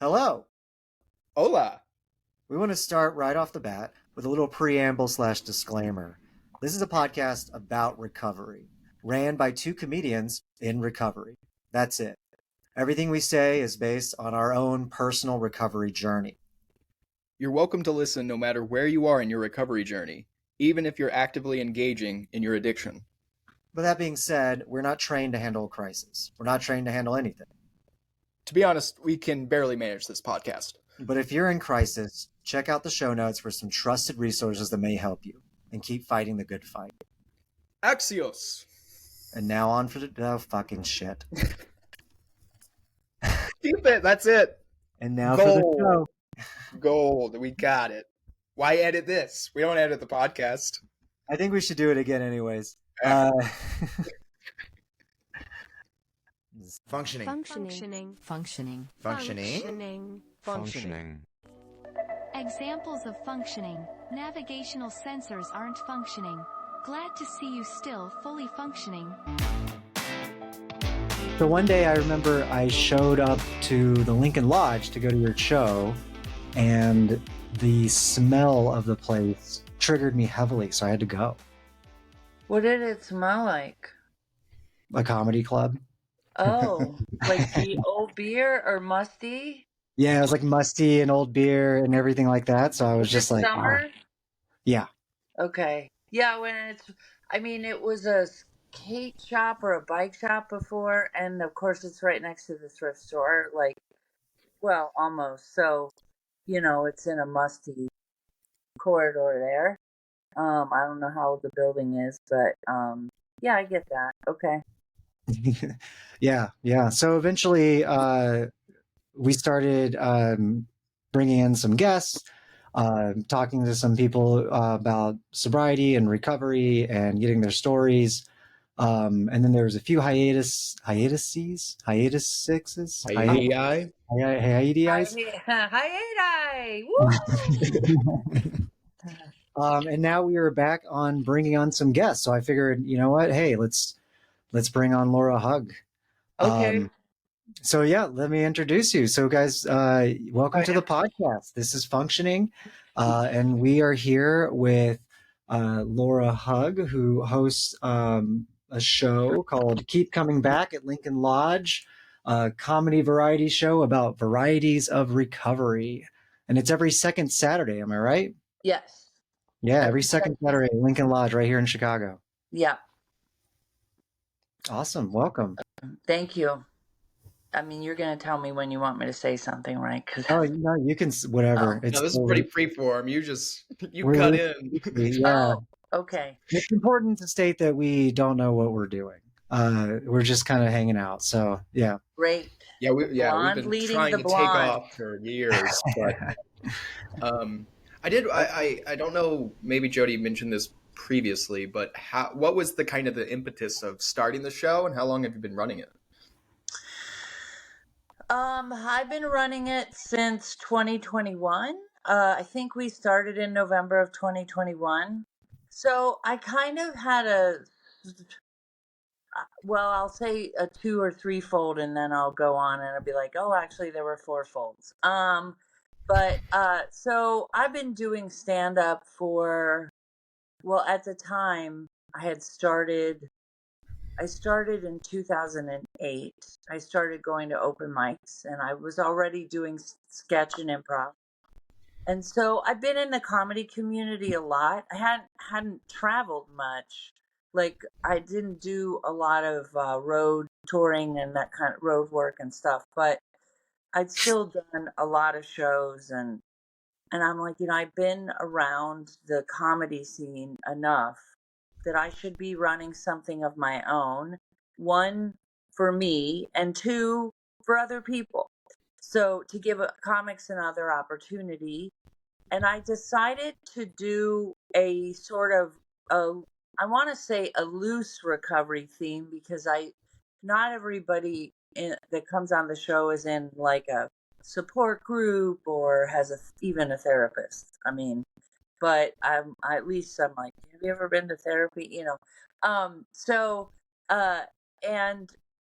Hello. Hola. We want to start right off the bat with a little preamble/disclaimer. This is a podcast about recovery, ran by two comedians in recovery. That's it. Everything we say is based on our own personal recovery journey. You're welcome to listen no matter where you are in your recovery journey, even if you're actively engaging in your addiction. But that being said, we're not trained to handle a crisis. We're not trained to handle anything. To be honest, we can barely manage this podcast. But if you're in crisis, check out the show notes for some trusted resources that may help you, and keep fighting the good fight. Axios. And now on for the fucking shit. Keep it. That's it. And now for the show. Gold. We got it. Why edit this? We don't edit the podcast. I think we should do it again anyways. Functioning. Examples of functioning. Navigational sensors aren't functioning. Glad to see you still fully functioning. So one day I remember I showed up to the Lincoln Lodge to go to your show, and the smell of the place triggered me heavily, so I had to go. What did it smell like? A comedy club. Oh, like the old beer or musty? Yeah, it was like musty and old beer and everything like that. So I was just like, summer? Yeah. Okay. Yeah, it was a skate shop or a bike shop before, and of course it's right next to the thrift store, almost. So, it's in a musty corridor there. I don't know how old the building is, but yeah, I get that. Okay. Yeah. So eventually we started bringing in some guests, talking to some people about sobriety and recovery and getting their stories. And then there was a few hiatuses. And now we are back on bringing on some guests. So I figured, you know what? Hey, let's bring on Laura Hugg. Okay. So yeah, let me introduce you. So guys, welcome to the podcast. This is Functioning. And we are here with Laura Hugg, who hosts a show called Keep Coming Back at Lincoln Lodge, a comedy variety show about varieties of recovery. And it's every second Saturday, am I right? Yes. Yeah, every second Saturday at Lincoln Lodge right here in Chicago. Yeah. Awesome. Welcome. Thank you. I mean, you're going to tell me when you want me to say something, right? Oh, no, you can, whatever. No, this is pretty freeform. You cut in. Yeah. Oh, okay. It's important to state that we don't know what we're doing. We're just kind of hanging out. So, yeah. Great. Yeah, we've been trying to take off for years. But I don't know, maybe Jody mentioned this previously, but what was the kind of the impetus of starting the show, and how long have you been running it? I've been running it since 2021. I think we started in November of 2021. So I kind of had I'll say a 2 or 3 fold, and then I'll go on and I'll be like, oh, actually there were 4 folds. So I've been doing stand-up at the time I started in 2008. I started going to open mics, and I was already doing sketch and improv. And so I've been in the comedy community a lot. I hadn't traveled much. Like, I didn't do a lot of road touring and that kind of road work and stuff, but I'd still done a lot of shows, and I'm like, I've been around the comedy scene enough that I should be running something of my own, 1 for me, and 2 for other people. So to give comics another opportunity. And I decided to do a sort of, I want to say a loose recovery theme, because not everybody that comes on the show is in like a support group or has even a therapist. I mean, but I'm like, have you ever been to therapy? And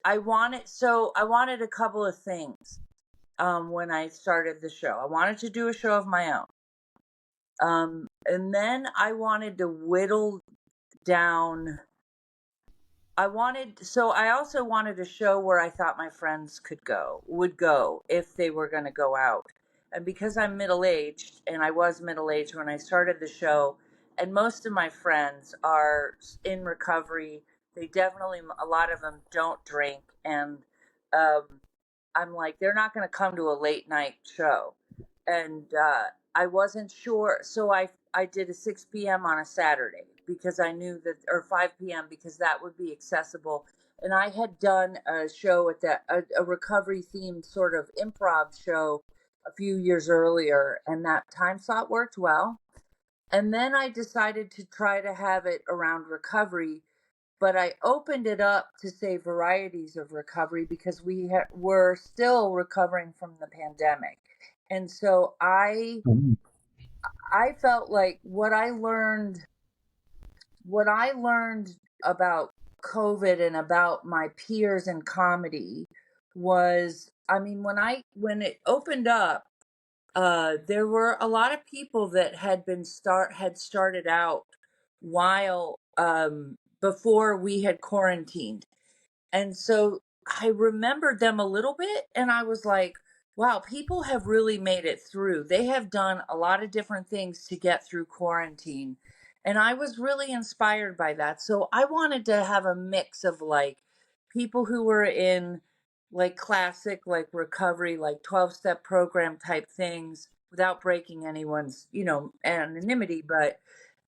I wanted a couple of things. when I started the show. I wanted to do a show of my own. And then I wanted to whittle down. I also wanted a show where I thought my friends would go if they were going to go out. And because I'm middle aged, and I was middle aged when I started the show, and most of my friends are in recovery, a lot of them don't drink. And um, I'm like, they're not going to come to a late night show. And I wasn't sure. So I did a 6 p.m. on a Saturday because I knew that, or 5 p.m. because that would be accessible. And I had done a show at a recovery themed sort of improv show a few years earlier, and that time slot worked well. And then I decided to try to have it around recovery, but I opened it up to say varieties of recovery because were still recovering from the pandemic. And so I felt like what I learned about COVID and about my peers in comedy was, I mean, when it opened up, there were a lot of people that had started out while before we had quarantined. And so I remembered them a little bit, and I was like, wow, people have really made it through. They have done a lot of different things to get through quarantine. And I was really inspired by that. So I wanted to have a mix of like people who were in like classic, like recovery, like 12-step program type things without breaking anyone's, anonymity.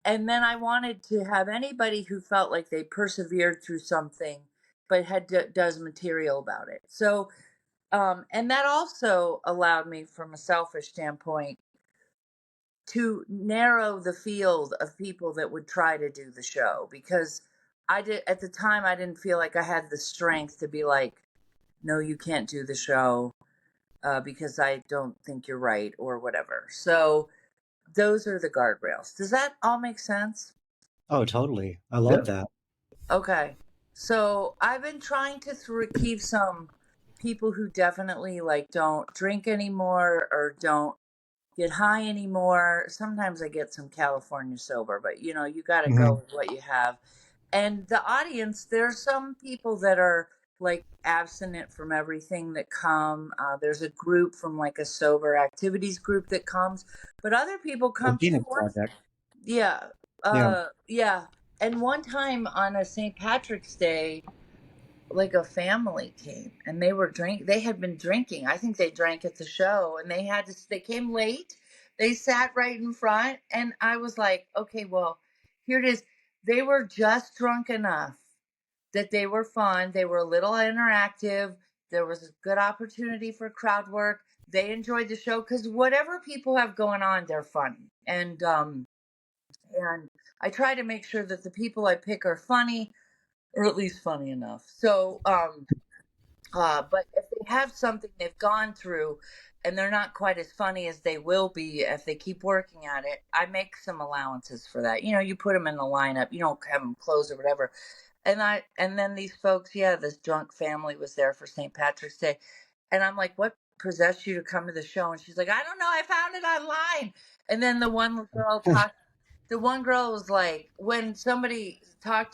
And then I wanted to have anybody who felt like they persevered through something but does material about it. So, and that also allowed me, from a selfish standpoint, to narrow the field of people that would try to do the show because at the time I didn't feel like I had the strength to be like, no, you can't do the show because I don't think you're right or whatever. So those are the guardrails. Does that all make sense? Oh, totally. I Yeah. love that. Okay. So I've been trying to keep some people who definitely like don't drink anymore or don't get high anymore. Sometimes I get some California sober, but you got to go Mhm. with what you have. And the audience, there's some people that are like abstinent from everything that come. There's a group from like a sober activities group that comes, but other people The come too. Phoenix Project. Yeah. Yeah. Yeah. And one time on a St. Patrick's Day, like a family came and they had been drinking. I think they drank at the show and they came late. They sat right in front and I was like, okay, well, here it is. They were just drunk enough that they were fun. They were a little interactive. There was a good opportunity for crowd work. They enjoyed the show because whatever people have going on, they're funny. And I try to make sure that the people I pick are funny, or at least funny enough. So, but if they have something they've gone through and they're not quite as funny as they will be if they keep working at it, I make some allowances for that. You put them in the lineup, you don't have them close or whatever. And then these folks, yeah, this drunk family was there for St. Patrick's Day. And I'm like, what possessed you to come to the show? And she's like, I don't know, I found it online. And then the one girl was like, when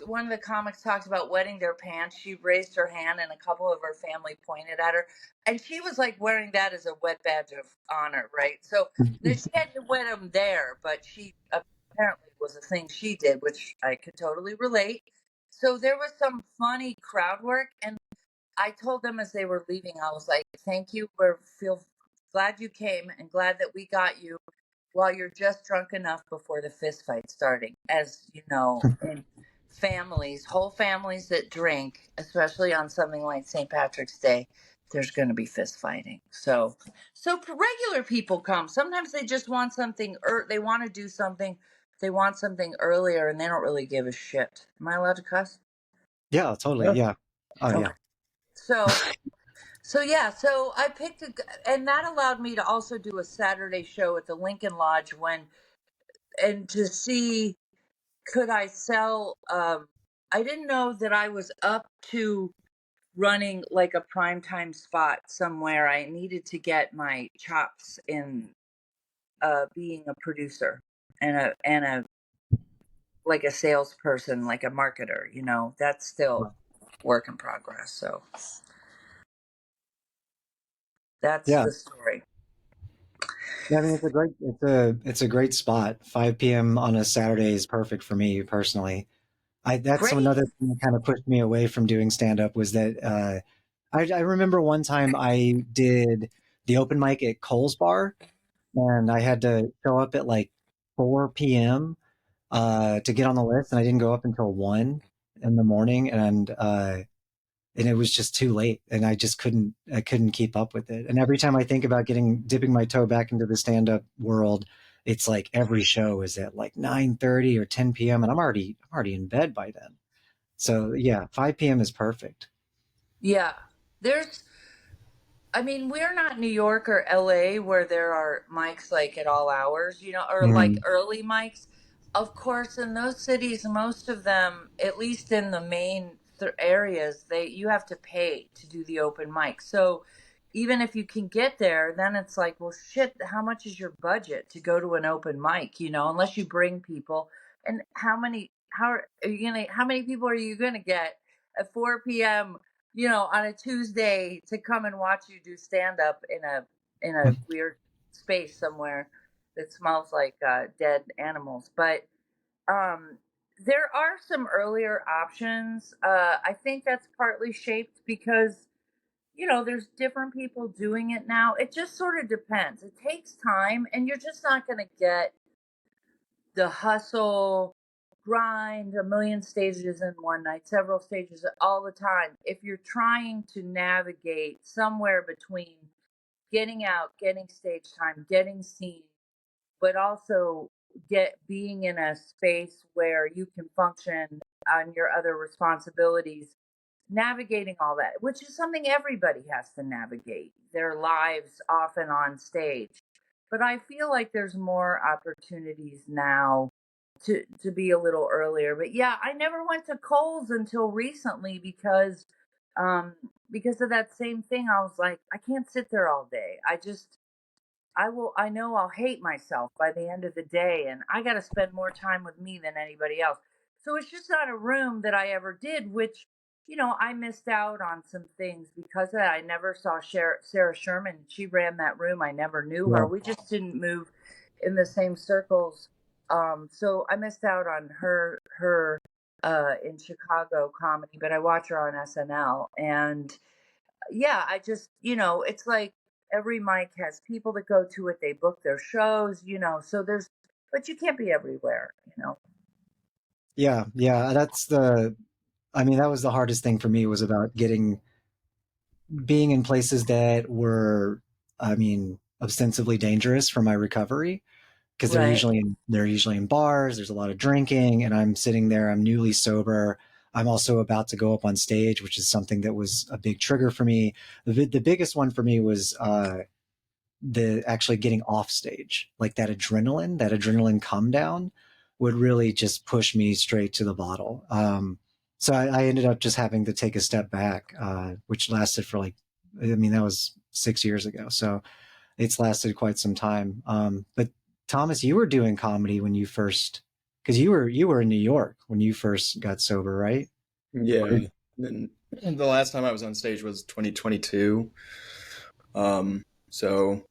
one of the comics talked about wetting their pants, she raised her hand and a couple of her family pointed at her. And she was like wearing that as a wet badge of honor, right? So she hadn't wet them there, but she apparently was a thing she did, which I could totally relate. So there was some funny crowd work. And I told them as they were leaving, I was like, thank you. Feel glad you came and glad that we got you while you're just drunk enough before the fist fight starting. As you know, in whole families that drink, especially on something like St. Patrick's Day, there's going to be fist fighting. So regular people come. Sometimes they just want something, they want to do something. They want something earlier and they don't really give a shit. Am I allowed to cuss? Yeah, totally. Yeah. Yeah. Oh, Okay. yeah. So yeah, so I and that allowed me to also do a Saturday show at the Lincoln Lodge and to see, could I sell, I didn't know that I was up to running like a primetime spot somewhere. I needed to get my chops in being a producer and a like a salesperson, like a marketer. That's still work in progress. So that's Yeah. the story. Yeah, I mean it's a great spot. 5 p.m. on a Saturday is perfect for me personally. That's Great. another thing that kind of pushed me away from doing stand up was that I remember one time I did the open mic at Cole's Bar, and I had to show up at like 4 p.m. To get on the list, and I didn't go up until 1 in the morning, and it was just too late, and I couldn't keep up with it. And every time I think about dipping my toe back into the stand up world, it's like every show is at like 9:30 or 10 p.m. and I'm already in bed by then. So yeah, 5 p.m. is perfect. Yeah. There's I mean, we're not New York or LA where there are mics like at all hours, or like Mm, early mics. Of course, in those cities, most of them, at least in the main areas, you have to pay to do the open mic. So even if you can get there, then it's like, well, shit, how much is your budget to go to an open mic? Unless you bring people, and how many people are you gonna get at 4 p.m., on a Tuesday to come and watch you do stand up in a weird space somewhere that smells like dead animals. But um, there are some earlier options. I think that's partly shaped because there's different people doing it now. It just sort of depends. It takes time, and you're just not going to get the hustle, grind, a million stages in one night, several stages all the time. If you're trying to navigate somewhere between getting out, getting stage time, getting seen, but also being in a space where you can function on your other responsibilities, navigating all that, which is something everybody has to navigate their lives often on stage. But I feel like there's more opportunities now to be a little earlier. But yeah, I never went to Kohl's until recently um because of that same thing. I was like, I can't sit there all day. I know I'll hate myself by the end of the day, and I got to spend more time with me than anybody else. So it's just not a room that I ever did, which, I missed out on some things because of that. I never saw Sarah Sherman. She ran that room. I never knew yeah. her. We just didn't move in the same circles. So I missed out on her in Chicago comedy, but I watch her on SNL. And yeah, I just, it's like every mic has people that go to it, they book their shows, so but you can't be everywhere. Yeah, yeah, I mean, that was the hardest thing for me was about being in places that were, I mean, ostensibly dangerous for my recovery because Right. they're usually in bars. There's a lot of drinking, and I'm sitting there. I'm newly sober. I'm also about to go up on stage, which is something that was a big trigger for me. The biggest one for me was the actually getting off stage, like that adrenaline come down would really just push me straight to the bottle. So I ended up just having to take a step back, which lasted for like, I mean, that was 6 years ago. So it's lasted quite some time. But Thomas, you were doing comedy when you first, because you were in New York when you first got sober, right? Yeah. And the last time I was on stage was 2022. So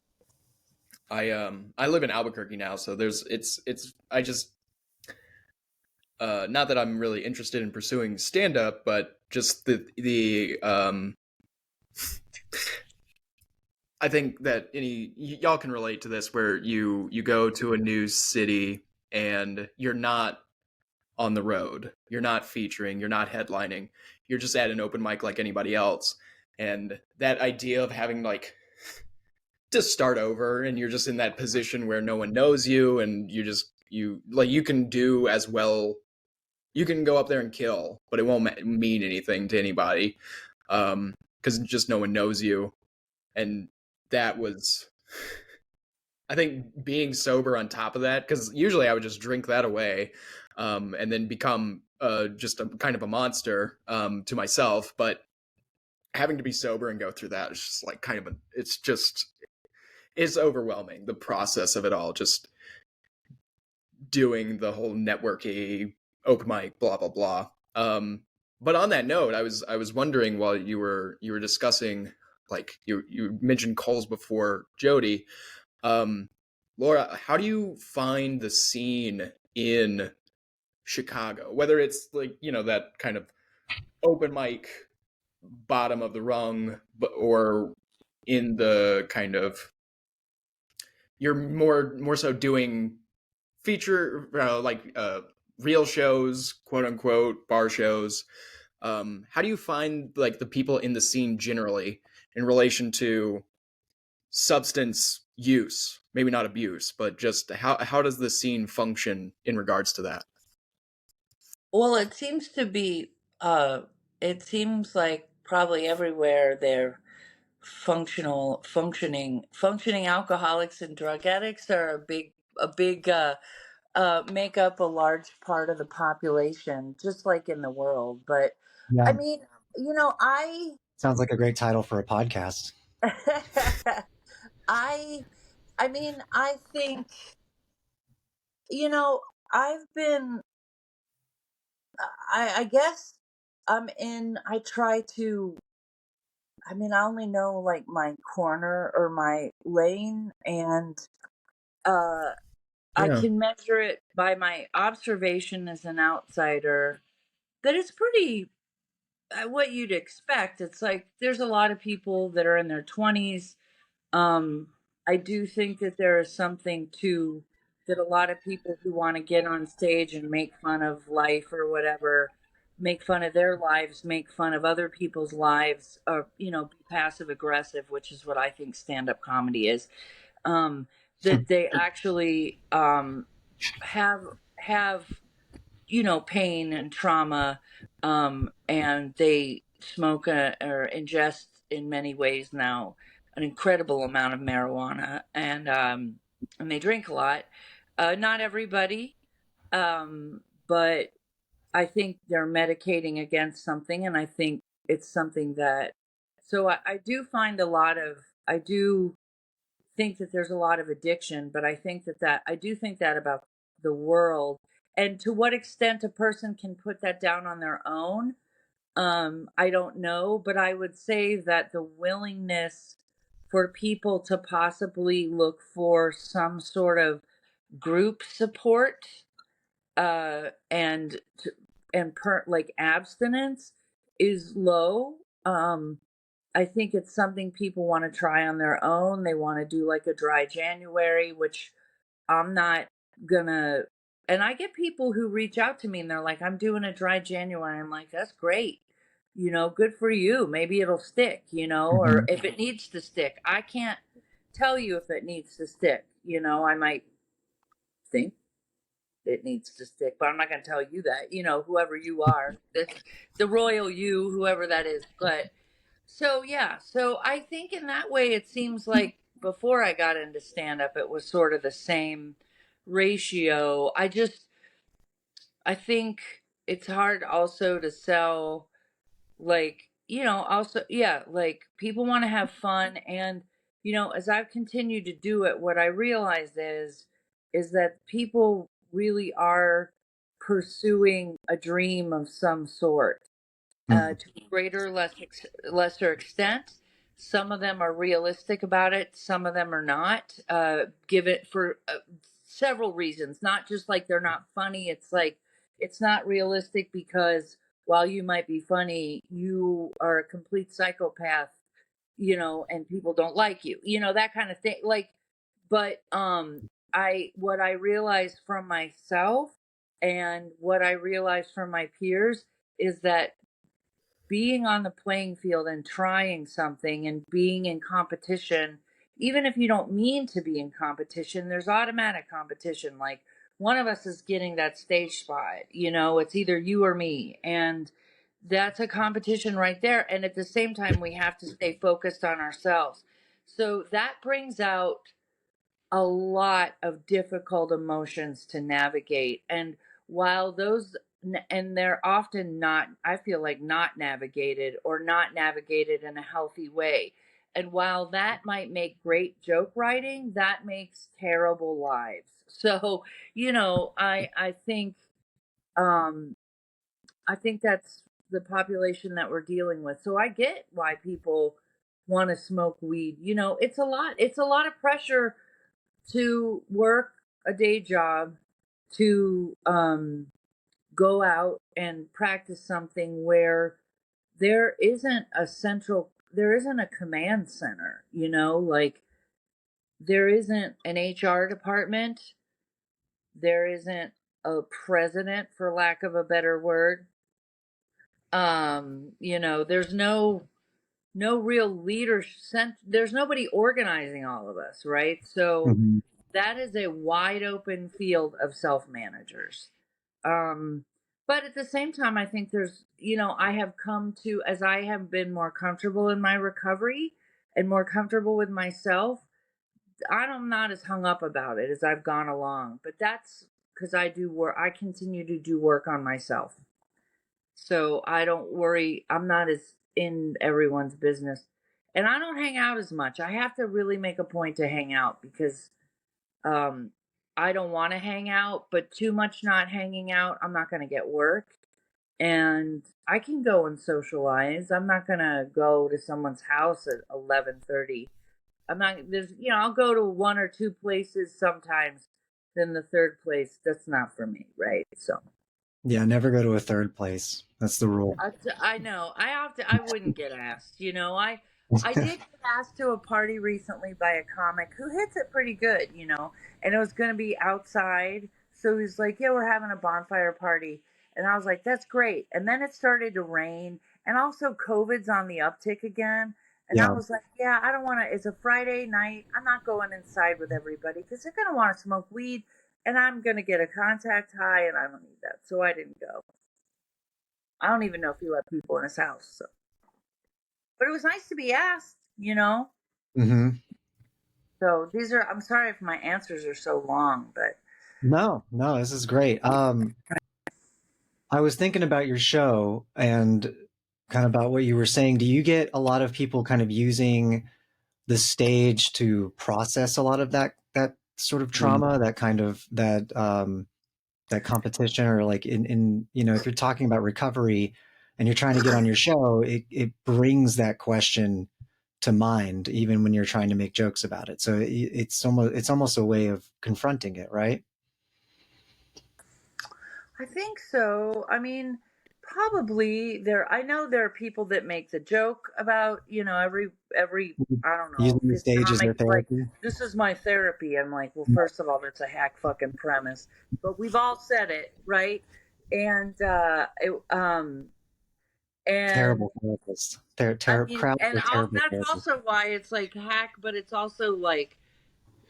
I live in Albuquerque now, so it's I just not that I'm really interested in pursuing stand up, but just the I think that y'all can relate to this where you go to a new city and you're not on the road. You're not featuring, you're not headlining. You're just at an open mic like anybody else. And that idea of having like to start over and you're just in that position where no one knows you and you can do as well. You can go up there and kill, but it won't mean anything to anybody because just no one knows you. And that was, I think, being sober on top of that, because usually I would just drink that away and then become just a kind of a monster to myself. But having to be sober and go through that is just like kind of it's overwhelming, the process of it all, just doing the whole networky open mic blah blah blah. But on that note, I was wondering, while you were discussing, like you mentioned Coles before Jody, um Laura, how do you find the scene in Chicago, whether it's like, that kind of open mic bottom of the rung, or in the kind of, you're more so doing feature, real shows, quote unquote, bar shows. How do you find like the people in the scene generally in relation to substance use? Maybe not abuse, but just how does the scene function in regards to that? Well, it seems to be, it seems like probably everywhere they're functioning alcoholics and drug addicts are make up a large part of the population, just like in the world. But Yeah, I mean, you know, I, sounds like a great title for a podcast. I, I mean, I think, you know, I've been, I guess I try to, I mean, I only know like my corner or my lane, and uh, I Yeah. can measure it by my observation as an outsider. That it's pretty what you'd expect. It's like there's a lot of people that are in their 20s. Um, I do think that there is something to that a lot of people who want to get on stage and make fun of life or whatever, make fun of their lives, make fun of other people's lives, or be passive aggressive, which is what I think stand up comedy is. Um, that they actually have have pain and trauma, and they smoke or ingest in many ways now an incredible amount of marijuana, and they drink a lot. Not everybody, but I think they're medicating against something, and I think it's something that. So I do find I do think that there's a lot of addiction, but I do think that about the world, and to what extent a person can put that down on their own. I don't know, but I would say that the willingness for people to possibly look for some sort of group support, and like abstinence is low. I think it's something people want to try on their own. They want to do like a dry January, which I'm not gonna. And I get people who reach out to me and they're like, I'm doing a dry January. I'm like, that's great. Good for you. Maybe it'll stick, or Mhm. if it needs to stick. I can't tell you if it needs to stick. I might think it needs to stick, but I'm not going to tell you that, whoever you are, the royal you, whoever that is. But so, yeah, so I think in that way, it seems like before I got into stand up, it was sort of the same ratio. I think it's hard also to sell, like, also, yeah, like people want to have fun. And, as I've continued to do it, what I realize is that people really are pursuing a dream of some sort, Mm. to a greater or lesser extent. Some of them are realistic about it. Some of them are not. Give it for several reasons. Not just like they're not funny. It's like it's not realistic because while you might be funny, you are a complete psychopath, and people don't like you. That kind of thing. Like, but I what I realized from myself and what I realized from my peers is that being on the playing field and trying something and being in competition, even if you don't mean to be in competition, there's automatic competition. Like one of us is getting that stage spot, it's either you or me. And that's a competition right there. And at the same time, we have to stay focused on ourselves. So that brings out a lot of difficult emotions to navigate. And while those and they're often not, I feel like, not navigated or not navigated in a healthy way. And while that might make great joke writing, that makes terrible lives. So, um I think that's the population that we're dealing with. So I get why people want to smoke weed. It's a lot of pressure to work a day job, to go out and practice something where there isn't a command center, like there isn't an HR department, there isn't a president, for lack of a better word. There's no real leadership. There's nobody organizing all of us, right? So Mhm. that is a wide open field of self managers. Um, but at the same time, I think I have come to, as I have been more comfortable in my recovery and more comfortable with myself, I'm not as hung up about it as I've gone along. But that's because I do work, I continue to do work on myself. So I don't worry. I'm not as in everyone's business. And I don't hang out as much. I have to really make a point to hang out because um, I don't want to hang out, but too much not hanging out, I'm not going to get work. And I can go and socialize. I'm not going to go to someone's house at 11:30. I'm not I'll go to one or two places sometimes. Then the third place, that's not for me, right? So Yeah, never go to a third place. That's the rule. I know. I wouldn't get asked. I did get asked to a party recently by a comic who hits it pretty good, and it was going to be outside. So he's like, "Yeah, we're having a bonfire party," and I was like, "That's great." And then it started to rain, and also COVID's on the uptick again. And I Yeah. was like, "Yeah, I don't want to. It's a Friday night. I'm not going inside with everybody because they're going to want to smoke weed, and I'm going to get a contact high, and I don't need that." So I didn't go. I don't even know if he let people in his house. So. But it was nice to be asked. Hmm. So I'm sorry if my answers are so long, but No, no, this is great. I was thinking about your show and kind of about what you were saying. Do you get a lot of people kind of using the stage to process a lot of that sort of trauma, that kind of that competition, or like in if you're talking about recovery and you're trying to get on your show, it brings that question to mind even when you're trying to make jokes about it. So it's almost a way of confronting it, right? I think so. I mean, probably I know there are people that make the joke about, every I don't know, Using the his stage as their comic like, therapy. this is my therapy. I'm like, well, first of all, that's a hack fucking premise. But we've all said it, right? And and Terrible therapist. I mean, Crowds and are terrible that's therapists. also why it's like hack, but it's also like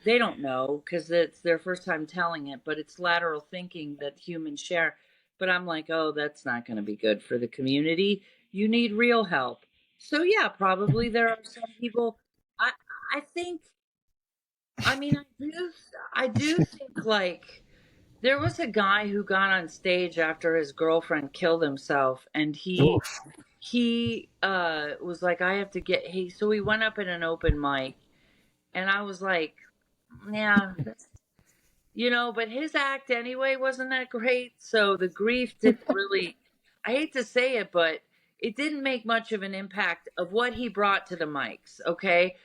they don't know because it's their first time telling it, but it's lateral thinking that humans share. But I'm like, oh, that's not going to be good for the community. You need real help. So yeah, probably there are some people. I I think. I mean, I do think like there was a guy who got on stage after his girlfriend killed himself, and Oof. he was like, I have to get so he went up in an open mic, and I was like, yeah, but his act anyway wasn't that great. So the grief didn't really, I hate to say it, but it didn't make much of an impact of what he brought to the mics. Okay.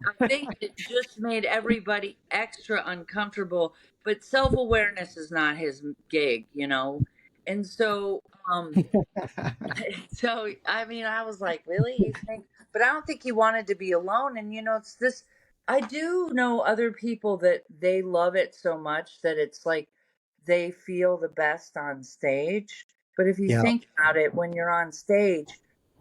I think it just made everybody extra uncomfortable, but self awareness is not his gig. And so, so I mean, I was like, really? You think? But I don't think he wanted to be alone. And it's this. I do know other people that they love it so much that it's like they feel the best on stage. But if you Yeah. think about it, when you're on stage,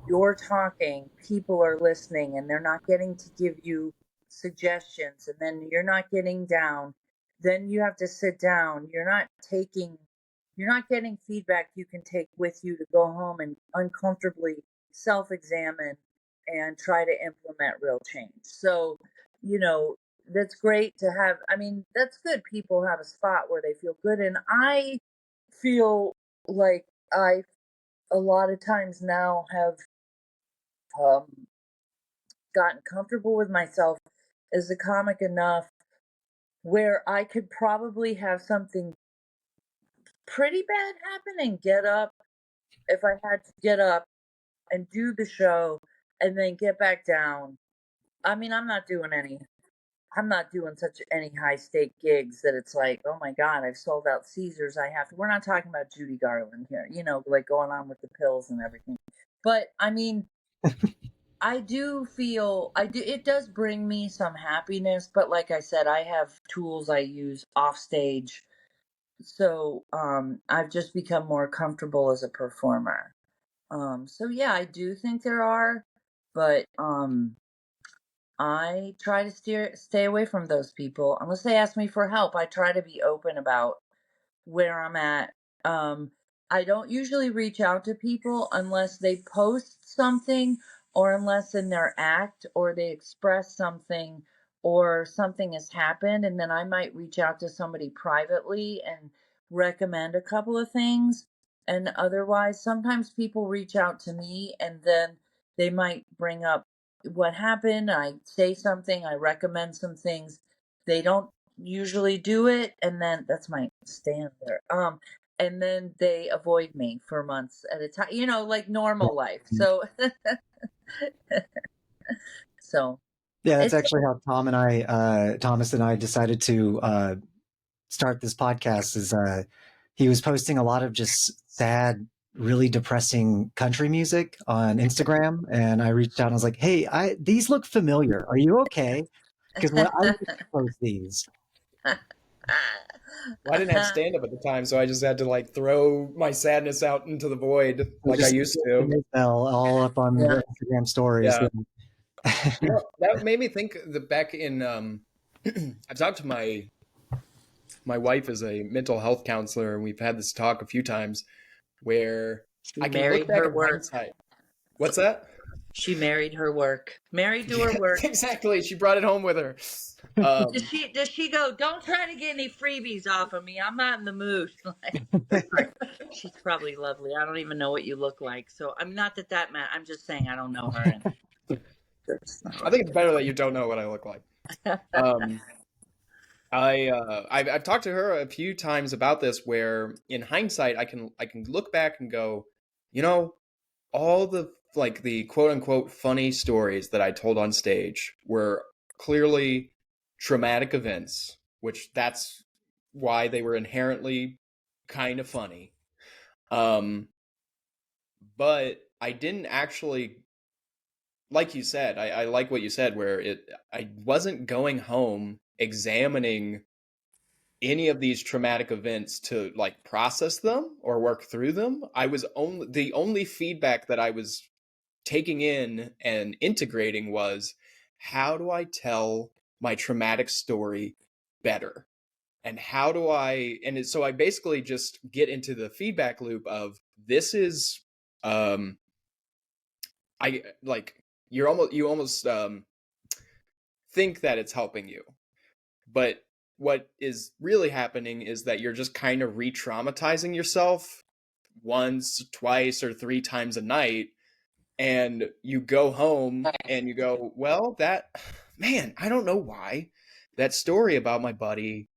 you're talking, people are listening, and they're not getting to give you suggestions, and then you're not getting down. Then you have to sit down. You're not getting feedback you can take with you to go home and uncomfortably self examine and try to implement real change. So, you know, that's great to have. I mean, that's good. People have a spot where they feel good. And I feel like I a lot of times now have um, gotten comfortable with myself as a comic enough where I could probably have something pretty bad happen and get up if I had to get up and do the show and then get back down. I mean, I'm not doing such any high stake gigs that it's like, oh my God, I've sold out Caesars. We're not talking about Judy Garland here, like going on with the pills and everything. But I mean, it does bring me some happiness. But like I said, I have tools I use off stage. So I've just become more comfortable as a performer. So yeah, I do think there are, but I try to stay away from those people unless they ask me for help. I try to be open about where I'm at. Um, I don't usually reach out to people unless they post something or unless in their act or they express something or something has happened. And then I might reach out to somebody privately and recommend a couple of things. And otherwise, sometimes people reach out to me and then they might bring up what happened. I say something, I recommend some things. They don't usually do it, and then that's my stand there. And then they avoid me for months at a time, like normal life. So so Yeah, that's it's actually how Thomas and I decided to start this podcast. Is he was posting a lot of just sad, really depressing country music on Instagram, and I reached out and was like, "Hey, these look familiar. Are you okay? Because when I used to post these." Well, I didn't have stand up at the time, so I just had to like throw my sadness out into the void like I Just used to. all up on Yeah. the Instagram stories. Yeah. That made me think that back in I've talked to my wife is a mental health counselor, and we've had this talk a few times where She I can look married back her in work. hindsight. What's that? She married her work. Married to her work. Exactly. She brought it home with her. Does she go, don't try to get any freebies off of me. I'm not in the mood. She's probably lovely. I don't even know what you look like. So I'm not that man. I'm just saying I don't know her. I think it's better that you don't know what I look like. I've talked to her a few times about this, where in hindsight I can look back and go, all the quote unquote funny stories that I told on stage were clearly traumatic events, which that's why they were inherently kind of funny. But I didn't actually, like you said, I like what you said, where I wasn't going home examining any of these traumatic events to like process them or work through them. The only feedback that I was taking in and integrating was, how do I tell my traumatic story better? And so I basically just get into the feedback loop of, this is I like you almost think that it's helping you, but what is really happening is that you're just kind of re-traumatizing yourself once, twice, or three times a night, and you go home and you go, well, man, I don't know why that story about my buddy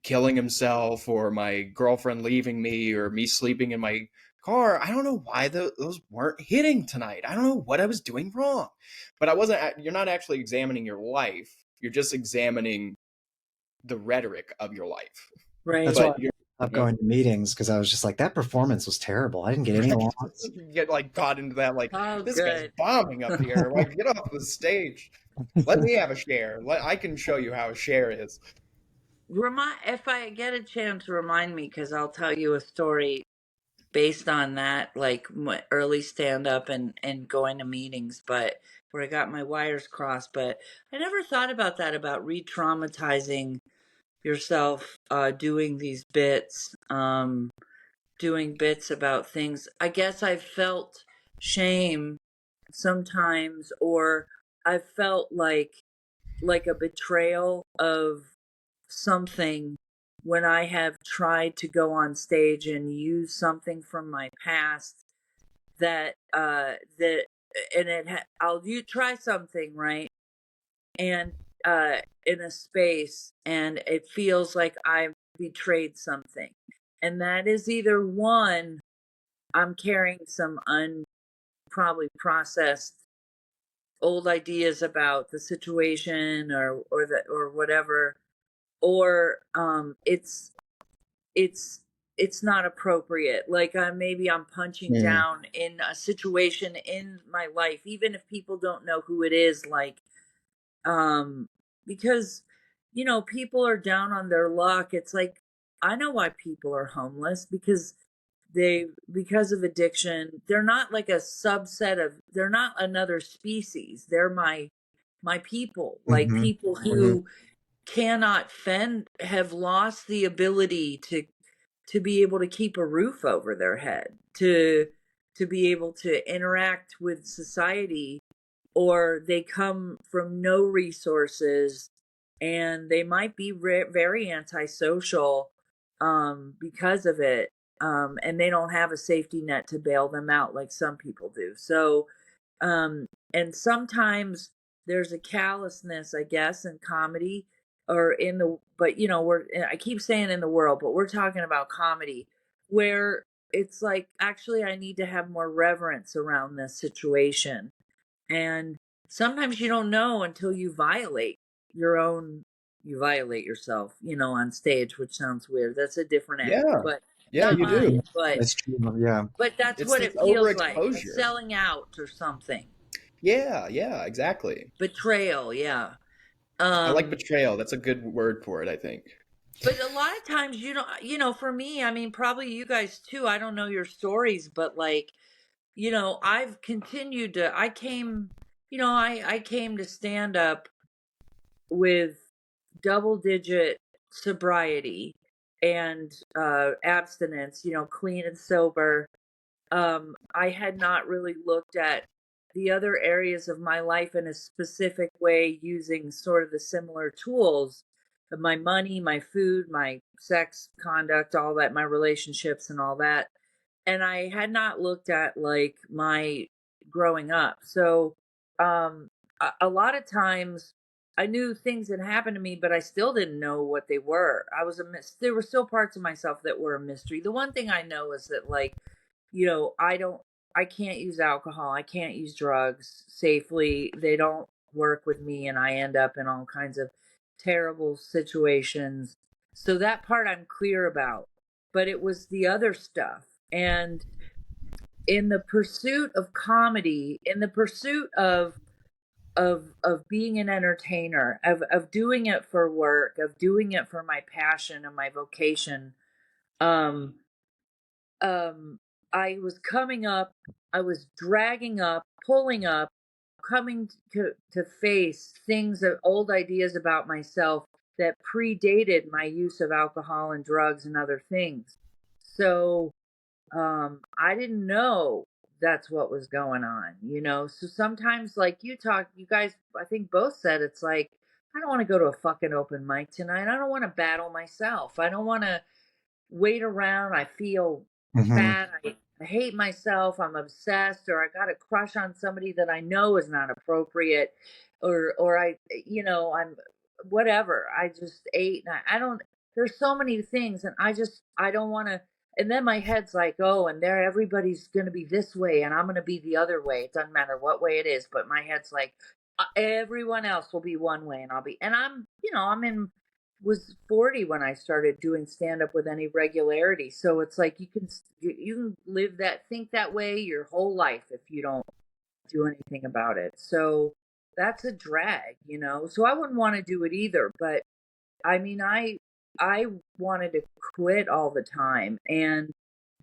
killing himself or my girlfriend leaving me or me sleeping in my car, I don't know why those weren't hitting tonight. I don't know what I was doing wrong. But you're not actually examining your life. You're just examining the rhetoric of your life. Right. That's why I stopped going to meetings, because I was just like, that performance was terrible. I didn't get any laughs. You get like caught into that, like, this guy's good. bombing up here. Like, get off the stage. Let me have a share. I can show you how a share is. If I get a chance, remind me, because I'll tell you a story based on that, like my early stand up and going to meetings, but where I got my wires crossed. But I never thought about that, about re-traumatizing yourself, doing these bits, doing bits about things. I guess I felt shame sometimes, or I felt like a betrayal of something when I have tried to go on stage and use something from my past that that and I'll you try something, right, and in a space, and it feels like I've betrayed something, and that is either one, I'm carrying some probably processed old ideas about the situation, or whatever, or it's it's not appropriate, like maybe I'm punching Mm. down in a situation in my life, even if people don't know who it is, like um because people are down on their luck. It's like, I know why people are homeless, because of addiction. They're not like a subset of, they're not another species. They're my people, like Mm-hmm. people who cannot fend, have lost the ability to be able to keep a roof over their head, to be able to interact with society, or they come from no resources, and they might be very antisocial because of it, and they don't have a safety net to bail them out like some people do. So and sometimes there's a callousness, I guess, in comedy, or in the, but I keep saying in the world, but we're talking about comedy, where it's like, actually I need to have more reverence around this situation. And sometimes you don't know until your own you violate yourself, on stage, which sounds weird. That's a different act, Yeah. but Yeah, not you mine. do. But That's true. Yeah. that's It's what this it feels like. overexposure. Selling out or something. Yeah, yeah, exactly. Betrayal, yeah. I like Um, betrayal. That's a good word for it, I think. but a lot of times, for me, I mean, probably you guys too. I don't know your stories, but like, I've continued to, I came to stand up with double digit sobriety and abstinence, clean and sober. I had not really looked at the other areas of my life in a specific way, using sort of the similar tools of my money, my food, my sex conduct, all that, my relationships and all that. And I had not looked at like my growing up. So a lot of times I knew things had happened to me, but I still didn't know what they were. There were still parts of myself that were a mystery. The one thing I know is that, like, I can't use alcohol. I can't use drugs safely. They don't work with me, and I end up in all kinds of terrible situations. So that part I'm clear about. But it was the other stuff. And in the pursuit of comedy, in the pursuit of being an entertainer, of doing it for work, of doing it for my passion and my vocation, um, um, I was coming up, I was dragging up, pulling up, coming to face things, old ideas about myself that predated my use of alcohol and drugs and other things. So I didn't know that's what was going on. So sometimes, like, you guys, I think both said, it's like, I don't want to go to a fucking open mic tonight. I don't want to battle myself. I don't want to wait around. I feel Mm-hmm. bad. I hate myself. I'm obsessed, or I got a crush on somebody that I know is not appropriate, or I'm whatever. I just ate, and I don't. There's so many things, and I don't want to. And then my head's like, oh, and there, everybody's gonna be this way, and I'm gonna be the other way. It doesn't matter what way it is, but my head's like, everyone else will be one way, and I'll be, and I'm in was 40 when I started doing stand up with any regularity. So it's like you can live that, think that way your whole life if you don't do anything about it. So that's a drag. So I wouldn't want to do it either, but I mean, I wanted to quit all the time, and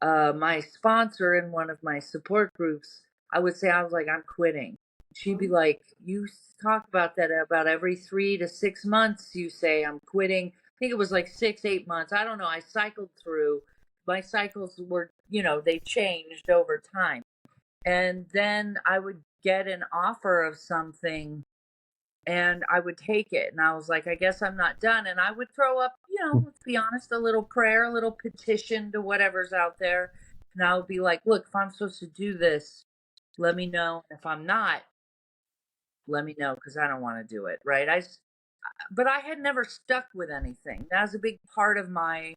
my sponsor in one of my support groups, I would say, I was like, I'm quitting. She'd be like, you talk about that about every 3 to 6 months. You say, I'm quitting. I think it was like 6, 8 months. I don't know. I cycled through. My cycles were, they changed over time. And then I would get an offer of something, and I would take it. And I was like, I guess I'm not done. And I would throw up, let's be honest, a little prayer, a little petition to whatever's out there. And I would be like, look, if I'm supposed to do this, let me know. If I'm not, let me know because I don't want to do it. Right. But I had never stuck with anything. That was a big part of my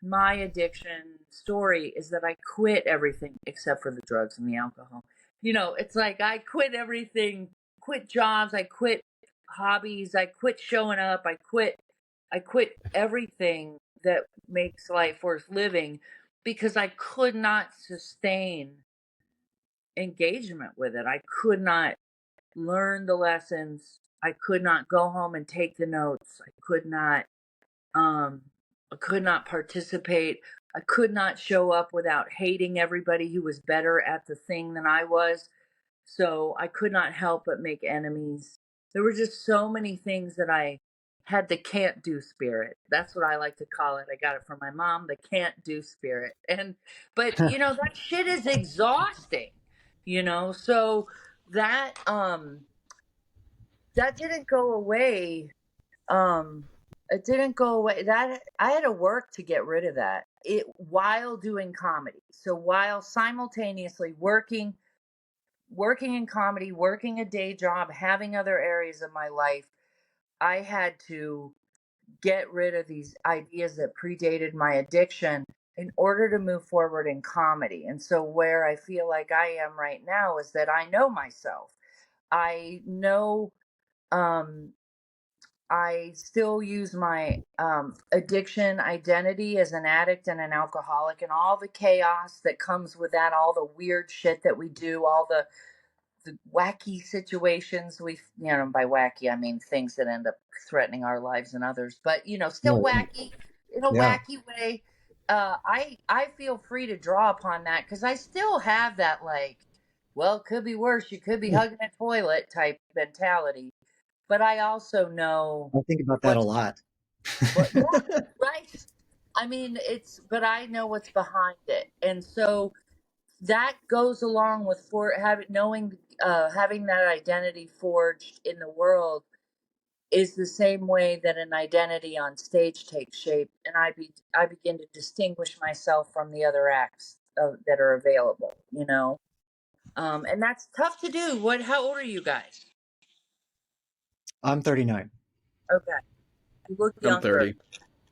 addiction story is that I quit everything except for the drugs and the alcohol. It's like I quit everything, quit jobs, I quit hobbies, I quit showing up, I quit everything that makes life worth living because I could not sustain engagement with it. I could not learn the lessons. I could not go home and take the notes. Um I could not participate. I could not show up without hating everybody who was better at the thing than I was. So I could not help but make enemies. There were just so many things that I had the can't do spirit. That's what I like to call it. I got it from my mom, the can't do spirit. But that shit is exhausting, So that that didn't go away. It didn't go away. That I had to work to get rid of that. It while doing comedy. So while simultaneously working in comedy, working a day job, having other areas of my life, I had to get rid of these ideas that predated my addiction in order to move forward in comedy. And so where I feel like I am right now is that I know myself. I know I still use my addiction identity as an addict and an alcoholic and all the chaos that comes with that, all the weird shit that we do, all the wacky situations by wacky I mean things that end up threatening our lives and others, but still No, wacky in a yeah. wacky way. I feel free to draw upon that because I still have that, like, well, it could be worse, you could be hugging a toilet type mentality, but I also know I think about that a what's lot. yeah, right. I mean, but I know what's behind it, and so that goes along with having that identity forged in the world is the same way that an identity on stage takes shape, and I begin to distinguish myself from the other acts that are available, and that's tough to do. How old are you guys? I'm 39. Okay, you look I'm younger 30.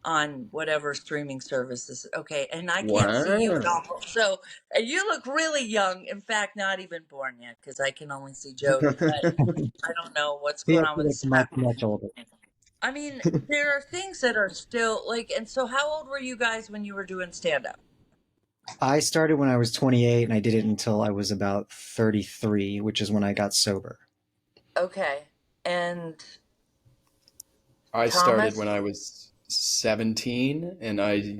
on whatever streaming services. Okay, and I can't see you at Wow. all. So, and you look really young. In fact, not even born yet because I can only see Jody. But I don't know what's See, going I on feel with like this I'm app. much older. I mean, there are things that are still like. And so, how old were you guys when you were doing stand up? I started when I was 28 and I did it until I was about 33, which is when I got sober. Okay, and I started Thomas. when I was 17, and I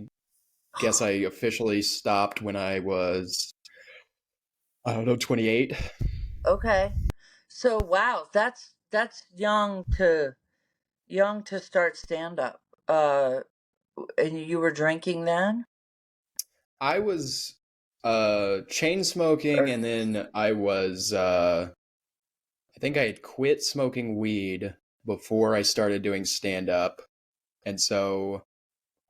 guess I officially stopped when I was, I don't know, 28. Okay, so wow, that's young to start stand up. And you were drinking then? I was chain smoking, and then I think I had quit smoking weed before I started doing stand up. And so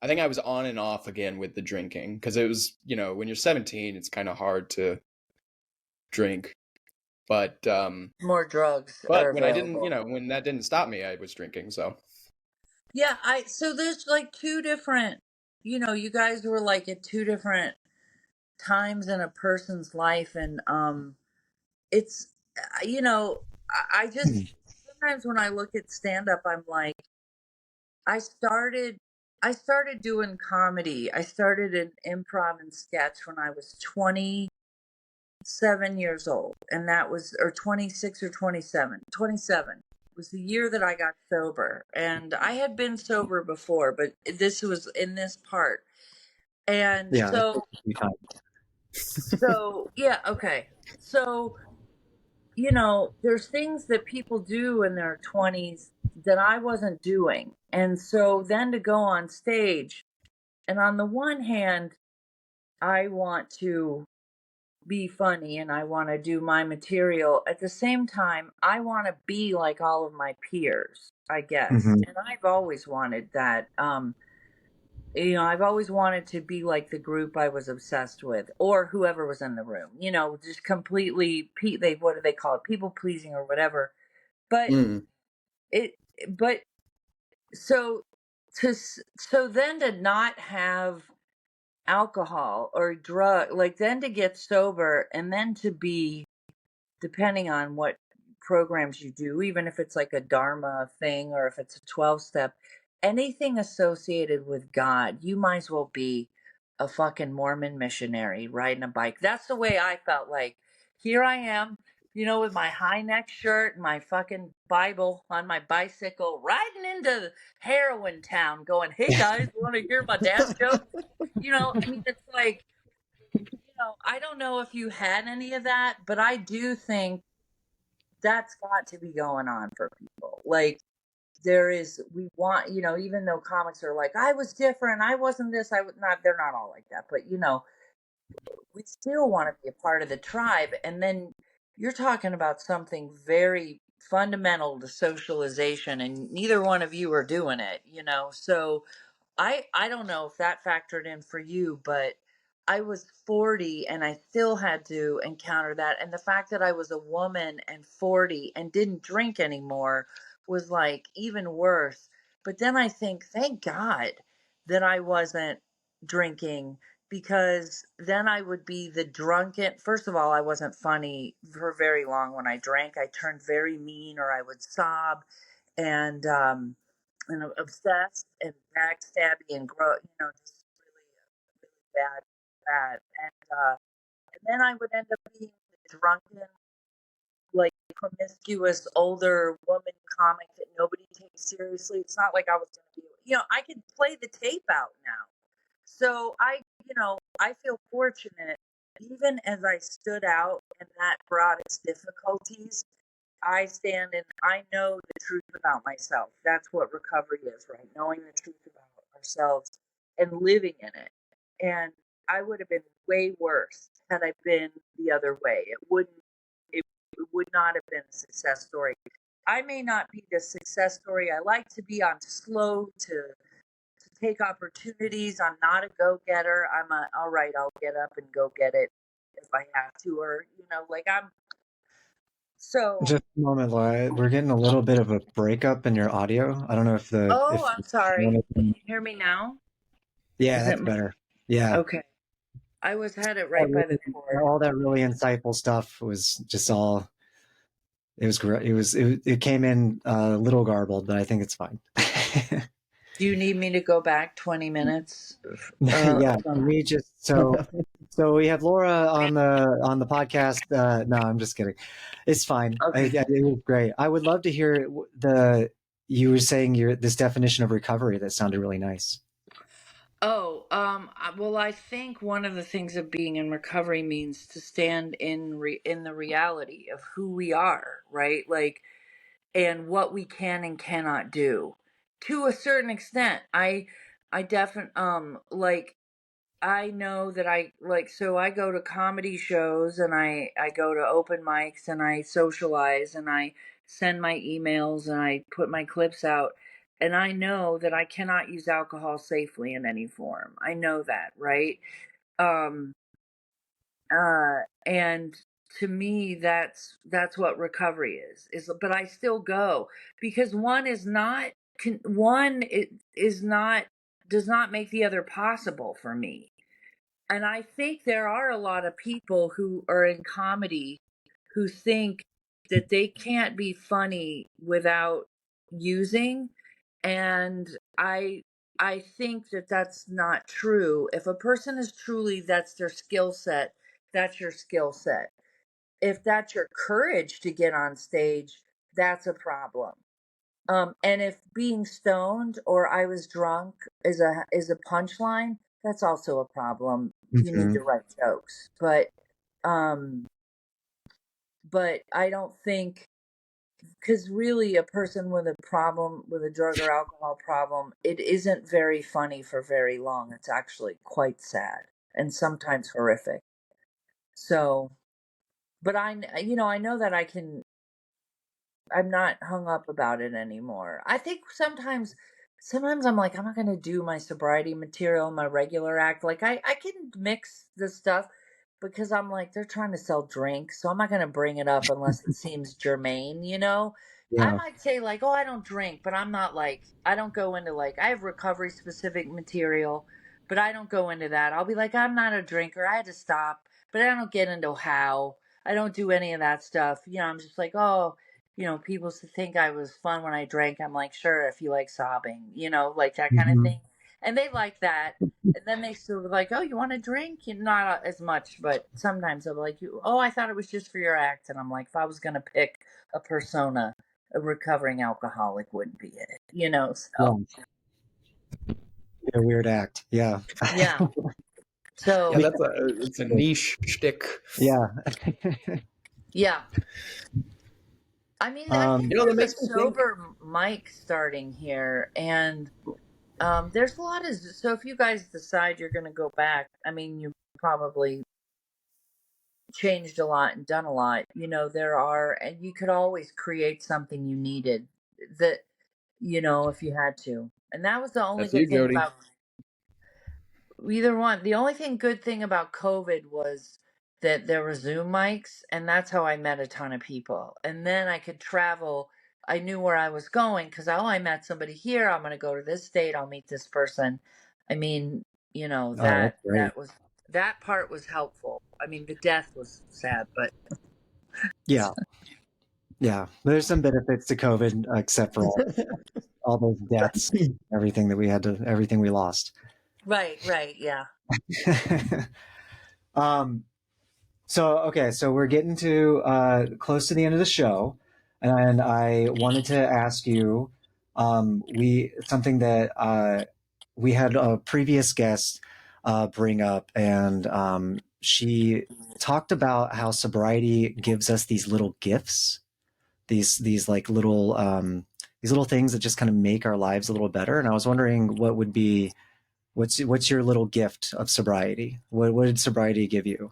I think I was on and off again with the drinking because it was, when you're 17, it's kind of hard to drink. But More drugs are when I didn't, available. when that didn't stop me, I was drinking. So Yeah, so there's like two different, you guys were like at two different times in a person's life, and it's I Hmm. just sometimes when I look at stand up I'm like I started I started doing comedy. I started in improv and sketch when I was 27 years old, and that was, or 26 or 27 was the year that I got sober. And I had been sober before, but this was in this part. And Yeah, I so, think a few times. yeah, okay. So, there's things that people do in their 20s that I wasn't doing. And so then to go on stage, and on the one hand, I want to be funny and I want to do my material. At the same time, I want to be like all of my peers, I guess. Mhm. And I've always wanted that. I've always wanted to be like the group I was obsessed with, or whoever was in the room. Just completely they what do they call it? People pleasing or whatever. But Mm. it, but so so then to not have alcohol or drug, like then to get sober and then to be, depending on what programs you do, even if it's like a Dharma thing or if it's a 12 step, anything associated with God, you might as well be a fucking Mormon missionary riding a bike. That's the way I felt. Like, here I am, with my high neck shirt and my fucking Bible on my bicycle, riding into heroin town, going, "Hey guys, want to hear my dad joke?" I mean, it's like, I don't know if you had any of that, but I do think that's got to be going on for people. Like, we want, even though comics are like, I was different, I wasn't this, I was not, they're not all like that, but we still want to be a part of the tribe. And then you're talking about something very fundamental to socialization, and neither one of you are doing it. So I don't know if that factored in for you, but I was 40 and I still had to encounter that. And the fact that I was a woman and 40 and didn't drink anymore was like even worse. But then I think, thank God that I wasn't drinking, because then I would be the drunken. First of all, I wasn't funny for very long when I drank. I turned very mean, or I would sob, and obsessed and backstabby and just really, really bad. And then I would end up being the drunken, like promiscuous older woman comic that nobody takes seriously. It's not like I was going to be, I could play the tape out now. So I feel fortunate, even as I stood out and that brought its difficulties. I stand and I know the truth about myself. That's what recovery is, right? Knowing the truth about ourselves and living in it. And I would have been way worse had I been the other way. It would not have been a success story. I may not be the success story I like to be. I'm slow to take opportunities. I'm not a go-getter. All right, I'll get up and go get it if I have to, or like I'm so. Just a moment, Laura. We're getting a little bit of a breakup in your audio. I don't know Oh, if I'm sorry. Can you hear me now? yeah, Is it that's better. Yeah. okay? I had it right by the cord. All that really insightful stuff was just all. It was great. It came in a little garbled, but I think it's fine. Do you need me to go back 20 minutes? Yeah, we just so we have Laura on the podcast. No, I'm just kidding. It's fine. Okay. It was great. I would love to hear you were saying this definition of recovery that sounded really nice. Oh, well, I think one of the things of being in recovery means to stand in the reality of who we are, right? Like, and what we can and cannot do to a certain extent. I definitely, like, I know that so I go to comedy shows and I go to open mics and I socialize and I send my emails and I put my clips out, and I know that I cannot use alcohol safely in any form. I know that, right? Um and to me that's what recovery is, but I still go because one is not one is not does not make the other possible for me. And I think there are a lot of people who are in comedy who think that they can't be funny without using. And I think that that's not true. If a person is truly, that's their skill set, that's your skill set. If that's your courage to get on stage, that's a problem. And if being stoned or I was drunk is a punchline, that's also a problem. You need Mm-hmm. to write jokes, um, but I don't think, because really a person with a problem, with a drug or alcohol problem, it isn't very funny for very long. It's actually quite sad and sometimes horrific. So, but I know that I can. I'm not hung up about it anymore. I think sometimes sometimes I'm like, I'm not gonna do my sobriety material, my regular act. Like I can mix the stuff because I'm like, they're trying to sell drinks, so I'm not gonna bring it up unless it seems germane, you know? I Yeah. might say like, oh, I don't drink, but I'm not like I don't go into like I have recovery specific material, but I don't go into that. I'll be like, I'm not a drinker. I had to stop, but I don't get into how. I don't do any of that stuff. You know, I'm just like, oh, people used to think I was fun when I drank. I'm like, sure, if you like sobbing, like that kind of Hmm. thing. And they like that. And then they still were like, oh, you want to drink? Not as much, but sometimes I'm like, oh, I thought it was just for your act. And I'm like, if I was going to pick a persona, a recovering alcoholic wouldn't be it. Yeah. So A weird act. Yeah. yeah. So Yeah, it's a niche shtick. Yeah. yeah. I mean, I think That there's a makes me think. sober mic starting here, and there's a lot of so if you guys decide you're going to go back, I mean, you probably changed a lot and done a lot. There are, and you could always create something you needed that, if you had to. And that was the only That's you, good thing Jody. about either one. The only good thing about COVID was that there were Zoom mics, and that's how I met a ton of people. And then I could travel. I knew where I was going because I met somebody here. I'm going to go to this state. I'll meet this person. I mean, Oh, that's great. that part was helpful. I mean, the death was sad, but Yeah. Yeah. There's some benefits to COVID, except for all those deaths, everything we lost. right, yeah. So we're getting to close to the end of the show, and I wanted to ask you, something that we had a previous guest bring up, and she talked about how sobriety gives us these little gifts, these like these little things that just kind of make our lives a little better. And I was wondering what's your little gift of sobriety? What did sobriety give you?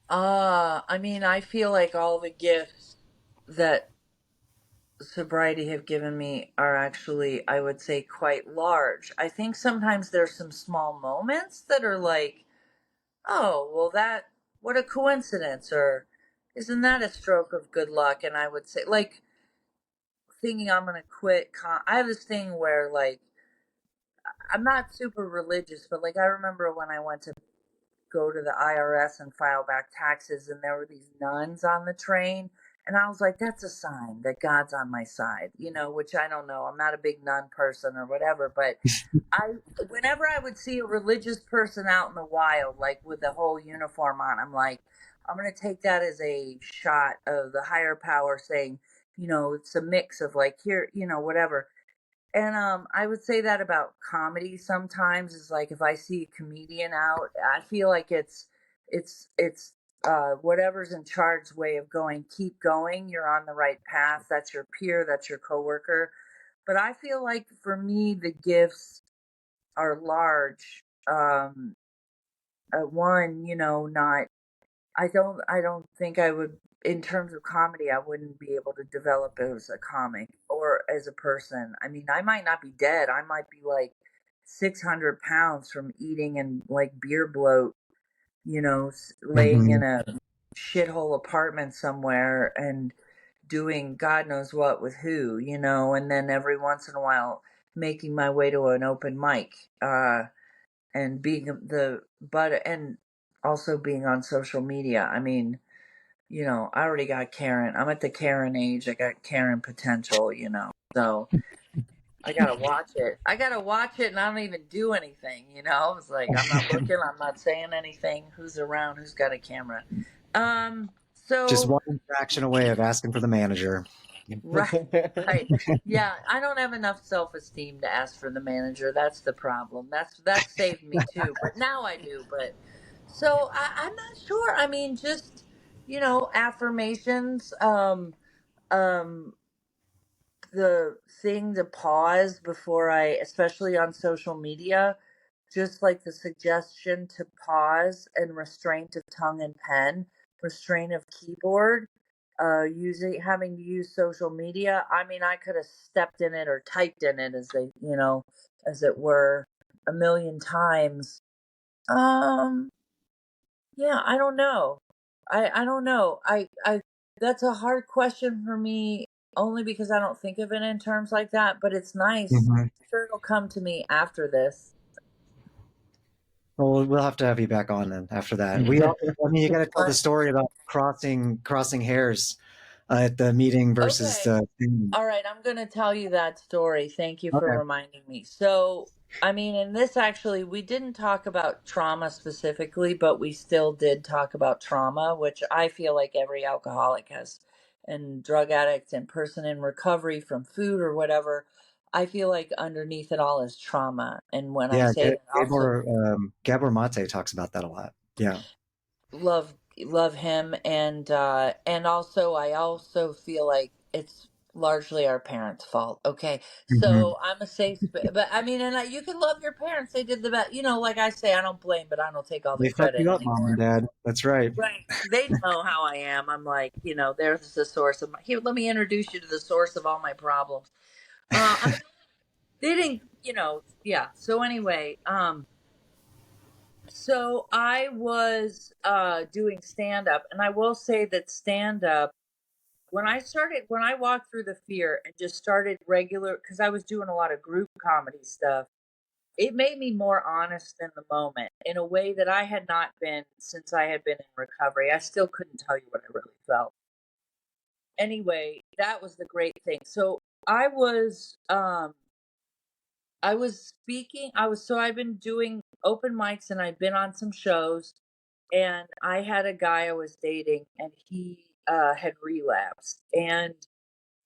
I mean, I feel like all the gifts that sobriety have given me are actually, I would say, quite large. I think sometimes there's some small moments that are like, oh, well, what a coincidence, or isn't that a stroke of good luck? And I would say, like, thinking I'm going to quit. I have this thing where, like, I'm not super religious, but like, I remember when I went to go to the IRS and file back taxes, and there were these nuns on the train. And I was like, that's a sign that God's on my side, which I don't know. I'm not a big nun person or whatever, but whenever I would see a religious person out in the wild, like with the whole uniform on, I'm like, I'm going to take that as a shot of the higher power saying, it's a mix of like, here, whatever. And I would say that about comedy sometimes is like if I see a comedian out, I feel like it's whatever's in charge's way of going, keep going, you're on the right path. That's your peer, that's your coworker. But I feel like for me the gifts are large. One, not I don't think I would, in terms of comedy, I wouldn't be able to develop as a comic or as a person. I mean, I might not be dead. I might be like 600 pounds from eating and like beer bloat, laying Mm-hmm. in a shithole apartment somewhere and doing God knows what with who, and then every once in a while making my way to an open mic, and being the but and also being on social media. I mean, I already got Karen. I'm at the Karen age. I got Karen potential, So I gotta watch it. I gotta watch it, and I don't even do anything. It's like I'm not looking. I'm not saying anything. Who's around? Who's got a camera? Just So one interaction away of asking for the manager. right, right. Yeah, I don't have enough self-esteem to ask for the manager. That's the problem. That saved me too. But now I do. But so I'm not sure. I mean, just affirmations. Um, the thing to pause before especially on social media, just like the suggestion to pause and restraint of tongue and pen, restraint of keyboard, having to use social media. I mean, I could have stepped in it or typed in it, as it were, a million times. Um, yeah, I don't know. I don't know. I That's a hard question for me only because I don't think of it in terms like that, but it's nice. Mhm. Sure, it'll come to me after this. Well, we'll have to have you back on then after that. I mean, you got to tell the But story about crossing hairs at the meeting versus okay. the thing. All right, I'm going to tell you that story. Thank you for Okay. reminding me. So, I mean, in this actually, we didn't talk about trauma specifically, but we still did talk about trauma, which I feel like every alcoholic has, and drug addict and person in recovery from food or whatever. I feel like underneath it all is trauma. And when I Yeah, say that, also Gabor Mate talks about that a lot. Yeah. love him, and also I also feel like it's largely our parents' fault. Okay, Hmm. so I'm a but I mean, you can love your parents; they did the best. Like I say, I don't blame, but I don't take all the They fuck credit you up, mom and anymore. dad. That's right. Right? They know how I am. I'm like, there's the source of my. Here, let me introduce you to the source of all my problems. I mean, they didn't, yeah. So anyway, so I was doing stand up, and I will say that stand up, when I walked through the fear and just started regular, because I was doing a lot of group comedy stuff, it made me more honest in the moment in a way that I had not been since I had been in recovery. I still couldn't tell you what I really felt. Anyway, that was the great thing. So I was I was speaking. I've been doing open mics and I'd been on some shows, and I had a guy I was dating, and he had relapsed, and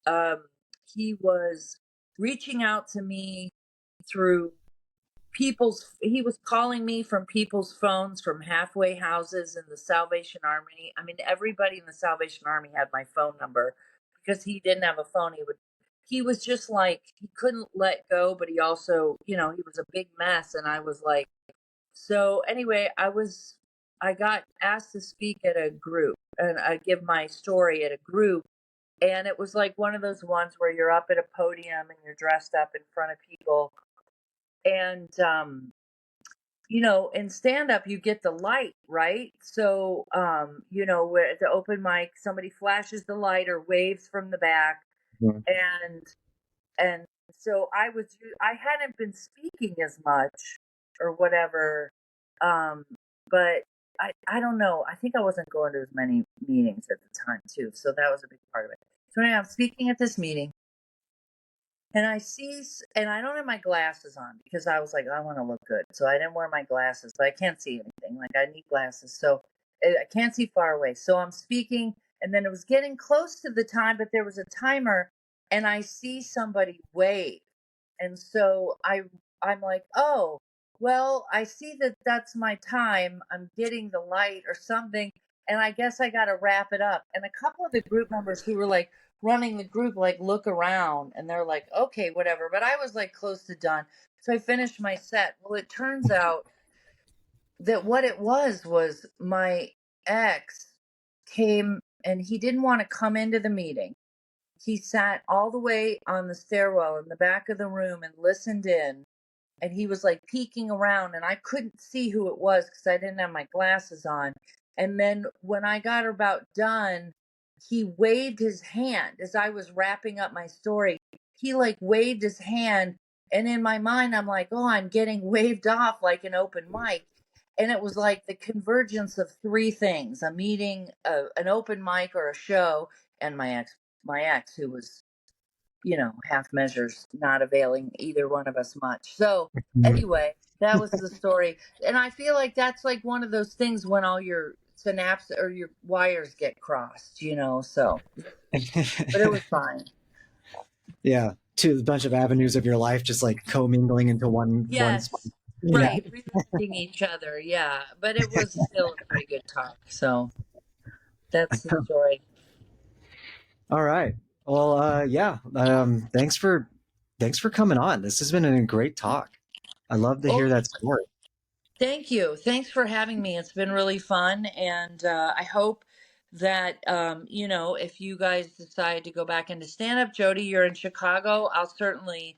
um, he was reaching out to me through he was calling me from people's phones from halfway houses in the Salvation Army. I mean, everybody in the Salvation Army had my phone number because he didn't have a phone. He was just like, he couldn't let go, but he also, he was a big mess. And I was like, so anyway, I got asked to speak at a group, and I give my story at a group. And it was like one of those ones where you're up at a podium and you're dressed up in front of people. And, in stand up, you get the light, right? So, where at the open mic, somebody flashes the light or waves from the back. Yeah. And, and so I hadn't been speaking as much or whatever. Um, but I don't know. I think I wasn't going to as many meetings at the time too. So that was a big part of it. So anyway, I'm speaking at this meeting, and and I don't have my glasses on because I was like, I want to look good. So I didn't wear my glasses, but I can't see anything. Like, I need glasses. So I can't see far away. So I'm speaking, and then it was getting close to the time, but there was a timer, and I see somebody wave. And so I'm like, oh, well, I see that that's my time. I'm getting the light or something. And I guess I got to wrap it up. And a couple of the group members who were like running the group, like, look around, and they're like, okay, whatever. But I was like close to done. So I finished my set. Well, it turns out that what it was my ex came, and he didn't want to come into the meeting. He sat all the way on the stairwell in the back of the room and listened in, and he was like peeking around, and I couldn't see who it was because I didn't have my glasses on. And then when I got about done, he waved his hand as I was wrapping up my story. He like waved his hand, and in my mind I'm like, oh, I'm getting waved off like an open mic. And it was like the convergence of three things: a meeting, an open mic or a show, and my ex who was, half measures, not availing either one of us much. So anyway, that was the story. And I feel like that's like one of those things when all your synapses or your wires get crossed, so, but it was fine. Yeah. A bunch of avenues of your life just like commingling into one spot. Yes. Yeah. Right. Redirecting each other. Yeah. But it was still a pretty good talk. So that's the story. All right. Well, yeah. Thanks for coming on. This has been a great talk. I love to Oh, hear that story. thank you. Thanks for having me. It's been really fun. And I hope that if you guys decide to go back into stand up, Jody, you're in Chicago, I'll certainly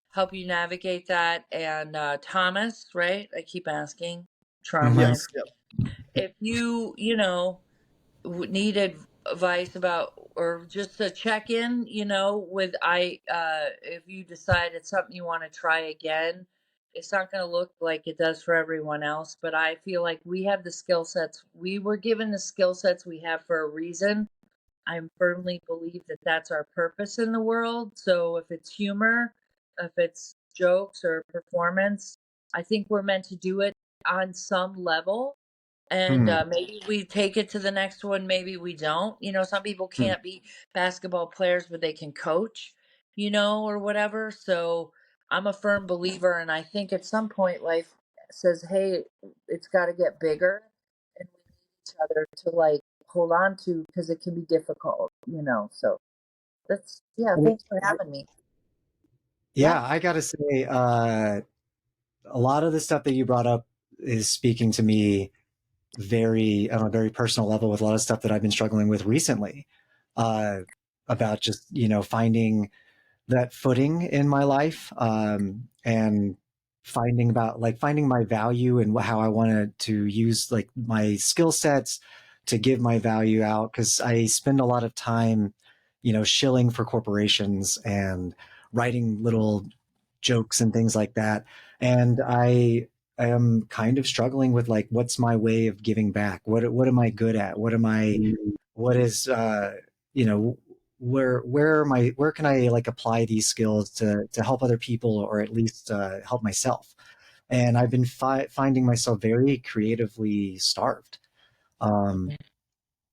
help you navigate that. And Thomas, right? I keep asking. Trauma. Mhm. Yes. Yep. If you need advice about, or just a check in, with if you decide it's something you want to try again, it's not going to look like it does for everyone else. But I feel like we have the skill sets. We were given the skill sets we have for a reason. I firmly believe that that's our purpose in the world. So if it's humor, if it's jokes or performance, I think we're meant to do it on some level. And Hmm. maybe we take it to the next one, maybe we don't. Some people Hmm. can't be basketball players, but they can coach, or whatever. So I'm a firm believer. And I think at some point life says, hey, it's got to get bigger. And we need each other to like hold on to, because it can be difficult. So yeah, thanks for having me. Yeah, I gotta say, a lot of the stuff that you brought up is speaking to me on a very personal level with a lot of stuff that I've been struggling with recently, uh, about just, finding that footing in my life, and finding my value and how I wanted to use like my skill sets to give my value out. Cause I spend a lot of time, shilling for corporations and writing little jokes and things like that. And I am kind of struggling with like, what's my way of giving back? What am I good at? What is, you know, where can I like apply these skills to help other people, or at least help myself? And I've been finding myself very creatively starved. Um,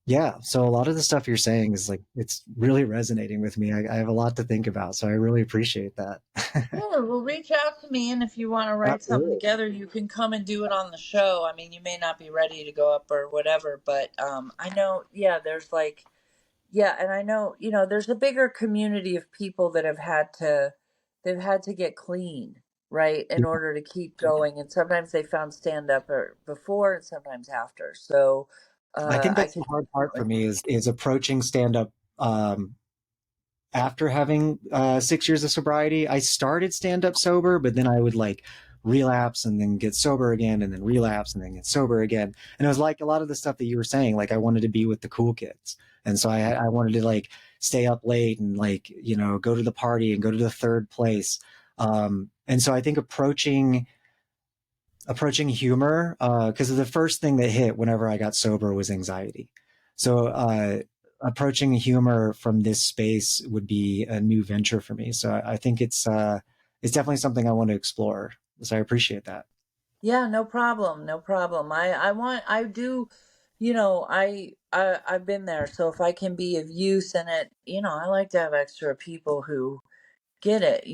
yeah, so a lot of the stuff you're saying is like, it's really resonating with me. I have a lot to think about, so I really appreciate that. Yeah, well, reach out to me, and if you want to write something Absolutely. together, you can come and do it on the show. I mean, you may not be ready to go up or whatever, but I know, yeah, there's like, yeah, and I know, there's a bigger community of people that they've had to get clean, right, in Yeah. order to keep going, and sometimes they found stand up or before, and sometimes after. So, I think I that's the could hard part for definitely, me is approaching stand up, after having 6 years of sobriety. I started stand up sober, but then I would like relapse and then get sober again and then relapse and then get sober again. And it was like a lot of the stuff that you were saying, like I wanted to be with the cool kids. And so I wanted to like stay up late and like, go to the party and go to the third place. And so I think approaching humor, because the first thing that hit whenever I got sober was anxiety. So approaching humor from this space would be a new venture for me. So I think it's definitely something I want to explore. So I appreciate that. yeah, no problem, no problem. I do, I've been there. So if I can be of use in it, I like to have extra people who get it,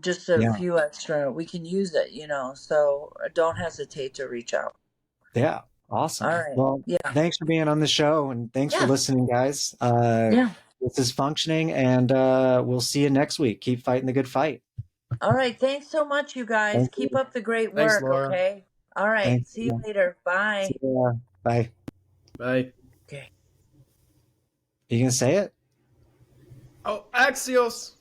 just a Yeah. few extra, we can use it, so don't hesitate to reach out. Yeah. All Awesome. right. Well, Yeah. thanks for being on the show and thanks for Yeah. listening, guys. Yeah. This is functioning, and we'll see you next week. Keep fighting the good fight. All right. Thanks so much, you guys. Thank Keep you. up the great Thanks, work. Laura. Okay. All right. Thanks. See you later. See Bye. ya. Bye. Bye. Okay. You gonna say it? Oh, Axios.